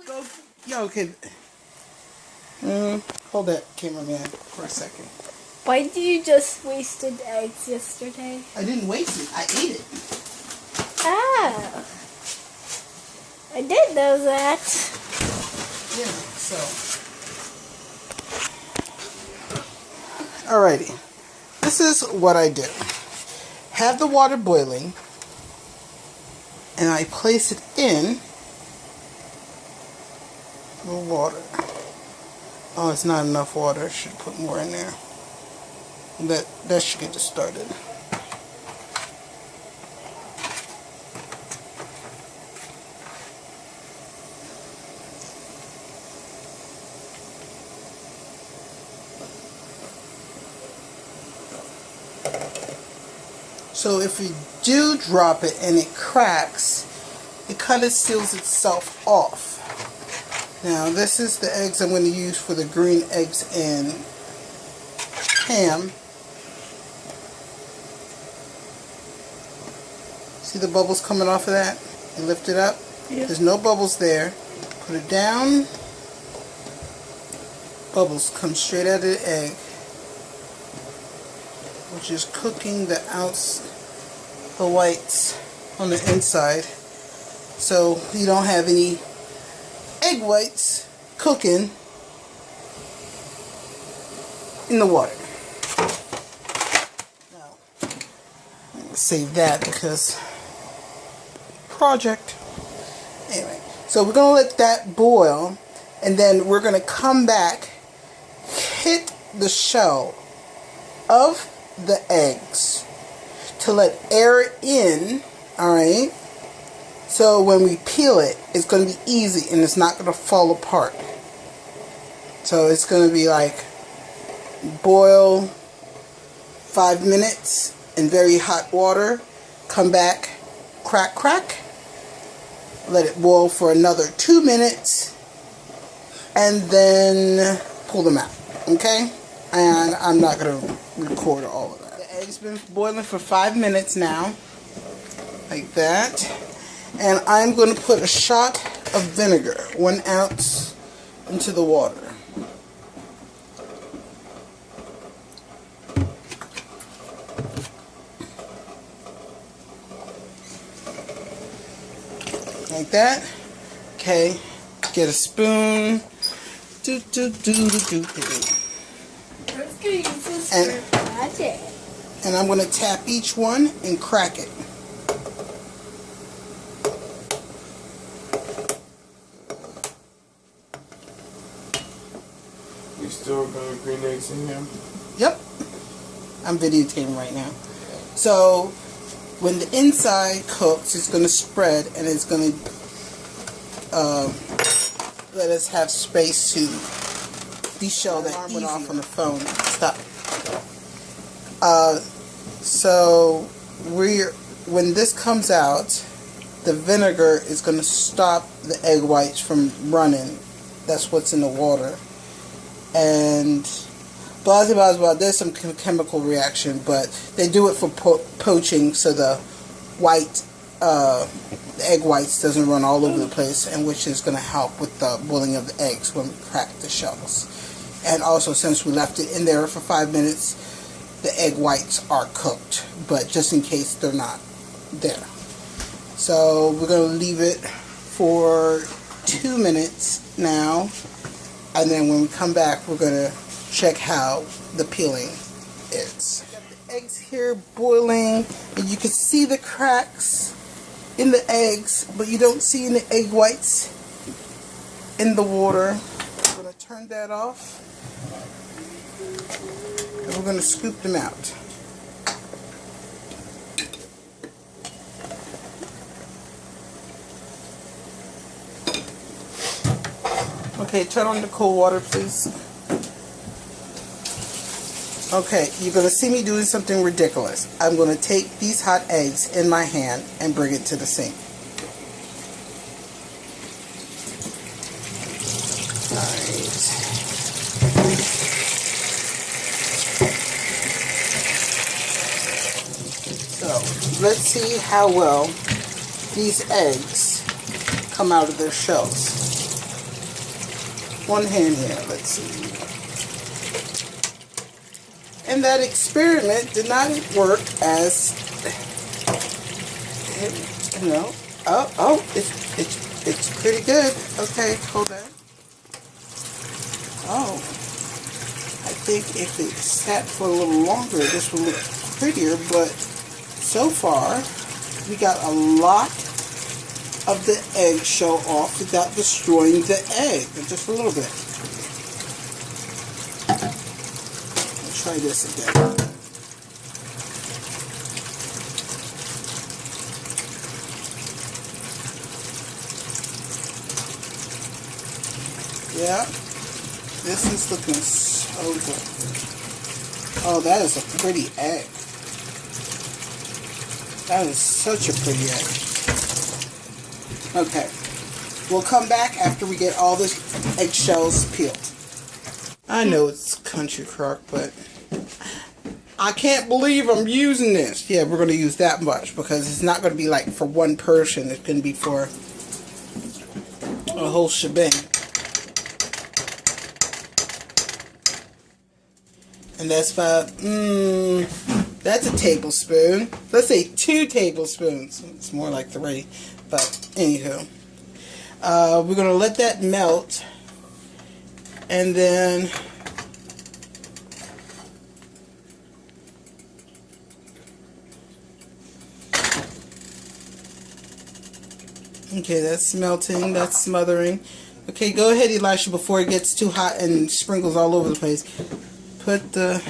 Go, yo, kid. Hold that cameraman for a second. Why did you just wasted eggs yesterday? I didn't waste it. I ate it. Ah. I did know that. Yeah, so. Alrighty. This is what I do. Have the water boiling, and I place it in the water. Oh, it's not enough water. I should put more in there. That should get it started. So if you do drop it and it cracks, it kind of seals itself off. Now this is the eggs I'm going to use for the green eggs and ham. See the bubbles coming off of that? You lift it up. Yeah. There's no bubbles there. Put it down. Bubbles come straight out of the egg, which is cooking the whites on the inside, so you don't have any egg whites cooking in the water. Now, I'm going to save that because project. Anyway, so we're going to let that boil, and then we're going to come back, hit the shell of the eggs to let air in, alright? So when we peel it, it's going to be easy and it's not going to fall apart. So it's going to be like boil 5 minutes in very hot water, come back, crack, crack, let it boil for another 2 minutes, and then pull them out, okay? And I'm not going to record all of that. The egg's been boiling for 5 minutes now, like that. And I'm going to put a shot of vinegar, 1 ounce, into the water. Like that. Okay. Get a spoon. Do, do, do, do, do, do. And I'm going to tap each one and crack it. You still got green eggs in here? Yep. I'm videotaping right now. So when the inside cooks, it's going to spread and it's going to let us have space to de-shell that arm went off on the phone. Stop. So when this comes out, the vinegar is going to stop the egg whites from running. That's what's in the water. And there's some chemical reaction, but they do it for poaching, so the white, the egg whites doesn't run all over the place, and which is going to help with the boiling of the eggs when we crack the shells. And also, since we left it in there for 5 minutes, the egg whites are cooked, but just in case they're not there. So we're going to leave it for 2 minutes now, and then when we come back, we're going to check how the peeling is. I got the eggs here boiling, and you can see the cracks in the eggs, but you don't see any egg whites in the water. We're going to turn that off, and we're going to scoop them out. Okay, turn on the cold water, please. Okay, you're going to see me doing something ridiculous. I'm going to take these hot eggs in my hand and bring it to the sink. Alright. So, let's see how well these eggs come out of their shells. one hand here. Let's see. And that experiment did not work as, you know. Oh, it's pretty good. Okay, hold on. Oh, I think if it sat for a little longer, this would look prettier. But so far, we got a lot of the eggshell off without destroying the egg. Just a little bit. Let's try this again. Yeah, this is looking so good. Oh, that is a pretty egg. That is such a pretty egg. Okay, we'll come back after we get all the eggshells peeled. I know it's country crock, but I can't believe I'm using this. Yeah, we're going to use that much because it's not going to be like for one person. It's going to be for a whole shebang. And that's about, that's a tablespoon. Let's say 2 tablespoons. It's more like 3. But, anywho. We're going to let that melt. And then, okay, that's melting. That's smothering. Okay, go ahead, Elisha, before it gets too hot and sprinkles all over the place. Put the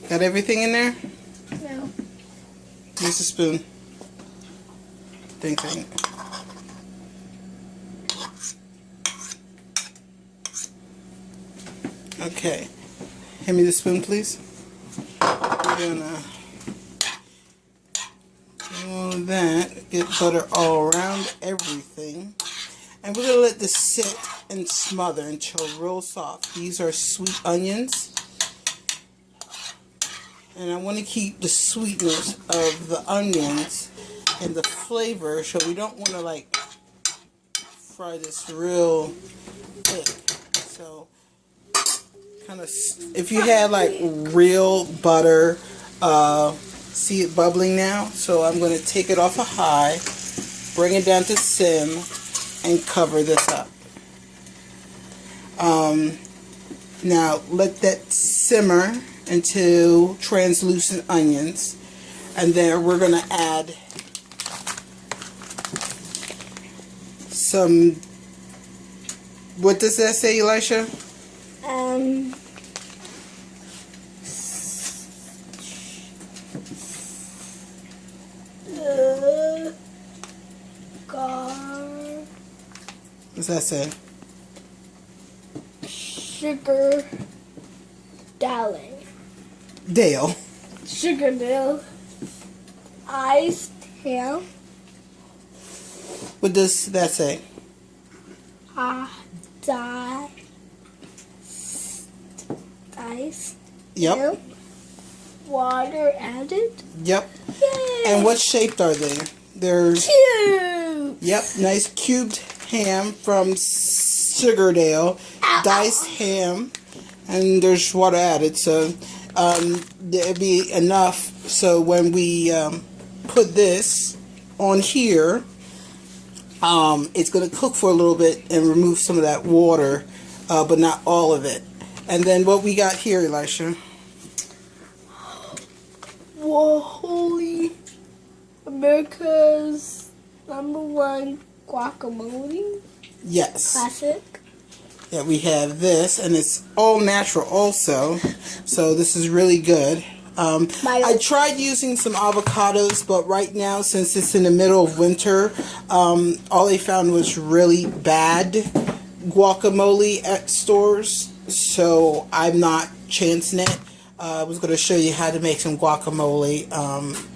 got everything in there? No. Use a spoon. Thank you. Okay. Hand me the spoon, please. We're gonna do that. Get butter all around everything. And we're gonna let this sit and smother until real soft. These are sweet onions. And I want to keep the sweetness of the onions and the flavor, so we don't want to like fry this real thick. So kind of, if you had like real butter, see it bubbling now. So I'm going to take it off a high, bring it down to sim, and cover this up. Now let that simmer into translucent onions, and then we're going to add some, what does that say, Elisha? What's that say? Sugar darling. Dale. Sugar Dale. Iced ham. What does that say? Iced. Yep. Milk. Water added. Yep. Yay. And what shaped are they? They're cubes. Yep, nice cubed ham from Sugardale, diced ham, and there's water added, so there'll be enough. So when we put this on here, it's going to cook for a little bit and remove some of that water, but not all of it. And then what we got here, Elisha? Whoa, holy America's #1 guacamole. Yes. Classic. Yeah, we have this, and it's all natural also, so this is really good. I tried using some avocados, but right now, since it's in the middle of winter, all they found was really bad guacamole at stores, so I'm not chancing it. I was going to show you how to make some guacamole,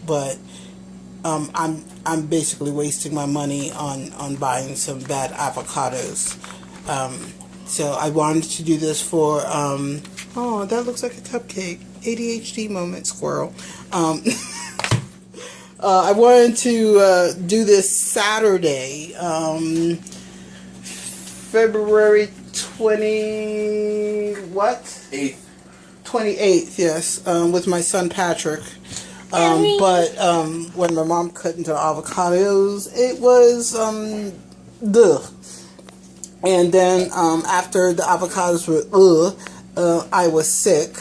but I'm basically wasting my money on buying some bad avocados. So I wanted to do this for, oh, that looks like a cupcake. ADHD moment, squirrel. I wanted to do this Saturday, February 28th, yes, with my son Patrick. But when my mom cut into avocados, it was duh. And then after the avocados were I was sick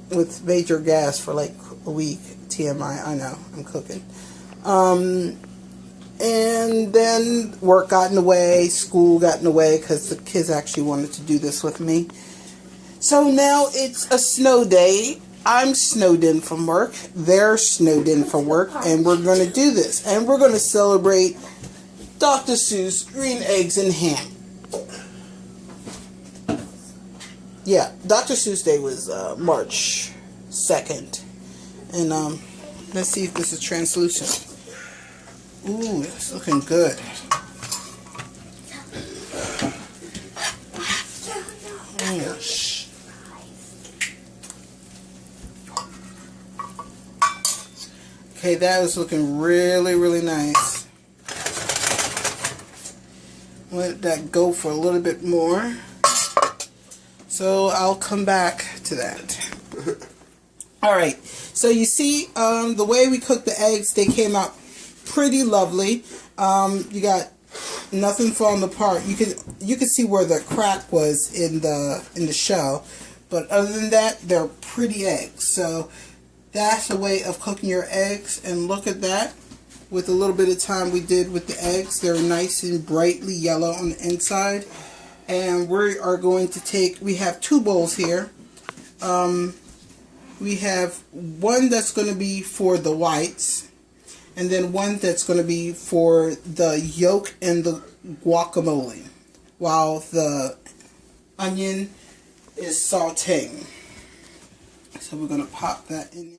with major gas for like a week. TMI, I know, I'm cooking. And then work got in the way, school got in the way, because the kids actually wanted to do this with me. So now it's a snow day. I'm snowed in from work. They're snowed in from work. And we're going to do this. And we're going to celebrate Dr. Seuss green eggs and ham. Yeah, Dr. Seuss Day was March 2nd. And let's see if this is translucent. Ooh, it's looking good. Okay, that is looking really, really nice. Let that go for a little bit more. So I'll come back to that. Alright, so you see the way we cooked the eggs, they came out pretty lovely. You got nothing falling apart. You can see where the crack was in the shell, but other than that, they're pretty eggs. So that's a way of cooking your eggs, and look at that. With a little bit of time we did with the eggs, they're nice and brightly yellow on the inside. And we are going to take, we have 2 bowls here. We have one that's going to be for the whites, and then one that's going to be for the yolk and the guacamole, while the onion is sauteing. So we're going to pop that in.